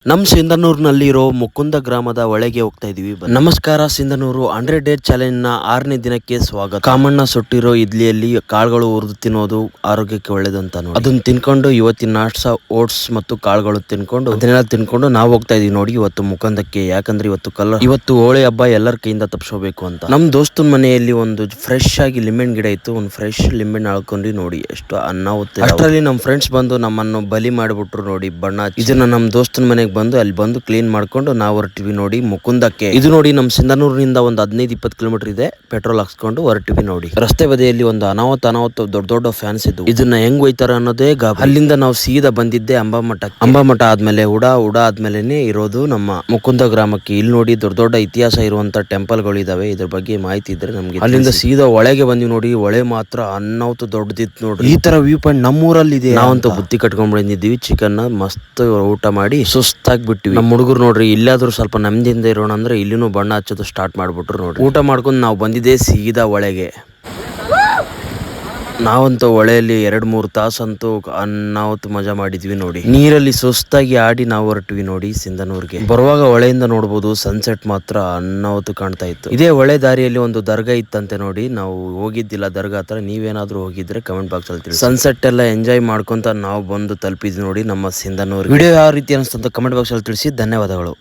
ನಮ್ ಸಿಂಧನೂರಿನಲ್ಲಿರೋ ಮುಕುಂದ ಗ್ರಾಮದ ಒಳಗೆ ಹೋಗ್ತಾ ಇದೀವಿ. ನಮಸ್ಕಾರ ಸಿಂಧನೂರು 100 ಡೇಸ್ ಚಾಲೆಂಜ್ ನ 6ನೇ ದಿನಕ್ಕೆ ಸ್ವಾಗತ. ಕಾಮಣ್ಣ ಸುಟ್ಟಿರೋ ಇಡ್ಲಿಯಲ್ಲಿ ಕಾಳುಗಳು ಹುರಿದು ತಿನ್ನೋದು ಆರೋಗ್ಯಕ್ಕೆ ಒಳ್ಳೇದಂತ ನೋಡಿ, ಅದನ್ನ ತಿನ್ಕೊಂಡು ಇವತ್ತಿನ ನಾಷ್ಟ ಓಟ್ಸ್ ಮತ್ತು ಕಾಳುಗಳು ಅದನ್ನೆಲ್ಲ ತಿನ್ಕೊಂಡು ನಾವು ಹೋಗ್ತಾ ಇದೀವಿ ನೋಡಿ ಇವತ್ತು ಮುಕುಂದಕ್ಕೆ. ಯಾಕಂದ್ರೆ ಇವತ್ತು ಹೋಳಿ ಹಬ್ಬ ಎಲ್ಲರ ಕೈಯಿಂದ ತಪ್ಪಿಸೋಬೇಕು ಅಂತ. ನಮ್ ದೋಸ್ತನ ಮನೆಯಲ್ಲಿ ಒಂದು ಫ್ರೆಶ್ ಆಗಿ ಲಿಂಬೆಹಣ್ಣು ಗಿಡ ಇತ್ತು. ಒಂದು ಫ್ರೆಶ್ ಲಿಂಬೆಹಣ್ಣು ಹಾಳ್ಕೊಂಡ್ವಿ ನೋಡಿ, ಎಷ್ಟು ಅನ್ನಾಹುತ್ತೆ. ಅಷ್ಟರಲ್ಲಿ ನಮ್ ಫ್ರೆಂಡ್ಸ್ ಬಂದು ನಮ್ಮನ್ನು ಬಲಿ ಮಾಡಿಬಿಟ್ರು ನೋಡಿ ಬಣ್ಣ ಹಚ್ಚಿ. ಇದನ್ನ ನಮ್ ದೋಸ್ತನ ಮನೆಗೆ ಅಲ್ಲಿ ಬಂದು ಕ್ಲೀನ್ ಮಾಡ್ಕೊಂಡು ನಾವು ಹೊರಟಿವಿ ನೋಡಿ ಮುಕುಂದಕ್ಕೆ. ಇದು ನೋಡಿ ನಮ್ ಸಿಂಧನೂರಿನಿಂದ ಒಂದು 15-20 ಕಿಲೋಮೀಟರ್ ಇದೆ. ಪೆಟ್ರೋಲ್ ಹಾಕ್ಸ್ಕೊಂಡು ಹೊರಟಿವಿ ನೋಡಿ. ರಸ್ತೆ ಬದಿಯಲ್ಲಿ ಒಂದು ಅನಾಹುತ ದೊಡ್ಡ ದೊಡ್ಡ ಫ್ಯಾನ್ಸ್ ಇದ್ವು. ಇದನ್ನ ಹೆಂಗ್ ಒಯ್ತಾರ ಅನ್ನೋದೇ ಅಲ್ಲಿಂದ ನಾವು ಸೀದಾ ಬಂದಿದ್ದೆ ಅಂಬಾಮಠ ಆದ್ಮೇಲೆ ಉಡಾ ಆದ್ಮೇಲೆನೆ ಇರೋದು ನಮ್ಮ ಮುಕುಂದ ಗ್ರಾಮಕ್ಕೆ. ಇಲ್ಲಿ ನೋಡಿ ದೊಡ್ಡ ದೊಡ್ಡ ಇತಿಹಾಸ ಇರುವಂತ ಟೆಂಪಲ್ ಗಳು ಇದಾವೆ. ಇದ್ರ ಬಗ್ಗೆ ಮಾಹಿತಿ ಇದ್ರೆ ನಮ್ಗೆ. ಅಲ್ಲಿಂದ ಸೀದಾ ಒಳಗೆ ಬಂದಿವಿ ನೋಡಿ. ಒಳೆ ಮಾತ್ರ ಅನ್ನಾಹುತ ದೊಡ್ಡದಿತ್ತು ನೋಡ್ರಿ. ಈ ತರ ವ್ಯೂ ಪಾಯಿಂಟ್ ನಮ್ಮೂರಲ್ಲಿ ಇದೆ. ನಾವಂತೂ ಬುತ್ತಿ ಕಟ್ಕೊಂಡ್ ಬಂದಿದ್ದೀವಿ. ಚಿಕನ್ ಮಸ್ತ್ ಊಟ ಮಾಡಿ ಸುಸ್ತಾಗ್ಬಿಟ್ಟಿವಿ. ನಮ್ಮ ಹುಡುಗರು ನೋಡ್ರಿ ಇಲ್ಲಾದ್ರೂ ಸ್ವಲ್ಪ ನೆಮ್ಮದಿಯಿಂದ ಇರೋಣ ಅಂದ್ರೆ ಇಲ್ಲಿನೂ ಬಣ್ಣ ಹಚ್ಚೋದು ಸ್ಟಾರ್ಟ್ ಮಾಡ್ಬಿಟ್ರು ನೋಡ್ರಿ. ಊಟ ಮಾಡ್ಕೊಂಡು ನಾವು ಬಂದಿದ್ದೆ ಸೀದಾ ಒಳಗೆ. ನಾವಂತೂ ಹೊಳೆಯಲ್ಲಿ 2-3 ತಾಸಂತೂ ಅನ್ನಾವತ್ತು ಮಜಾ ಮಾಡಿದ್ವಿ ನೋಡಿ. ನೀರಲ್ಲಿ ಸುಸ್ತಾಗಿ ಆಡಿ ನಾವು ಹೊರಟ್ವಿ ನೋಡಿ ಸಿಂಧನೂರ್ಗೆ. ಬರುವಾಗ ಹೊಳೆಯಿಂದ ನೋಡ್ಬೋದು ಸನ್ಸೆಟ್ ಮಾತ್ರ ಅನ್ನಾವತ್ತು ಕಾಣ್ತಾ ಇತ್ತು. ಇದೇ ಹೊಳೆ ದಾರಿಯಲ್ಲಿ ಒಂದು ದರ್ಗಾ ಇತ್ತಂತೆ ನೋಡಿ. ನಾವು ಹೋಗಿದ್ದಿಲ್ಲ ದರ್ಗಾ ಹತ್ರ. ನೀವೇನಾದ್ರೂ ಹೋಗಿದ್ರೆ ಕಮೆಂಟ್ ಬಾಕ್ಸ್ ಅಲ್ಲಿ ತಿಳಿಸಿ. ಸನ್ಸೆಟ್ ಎಲ್ಲ ಎಂಜಾಯ್ ಮಾಡ್ಕೊಂತ ನಾವು ಬಂದು ತಲುಪಿದ್ವಿ ನೋಡಿ ನಮ್ಮ ಸಿಂಧನೂರ್. ವಿಡಿಯೋ ಯಾವ ರೀತಿ ಅನಿಸ್ತಂತ ಕಮೆಂಟ್ ಬಾಕ್ಸ್ ಅಲ್ಲಿ ತಿಳಿಸಿ. ಧನ್ಯವಾದಗಳು.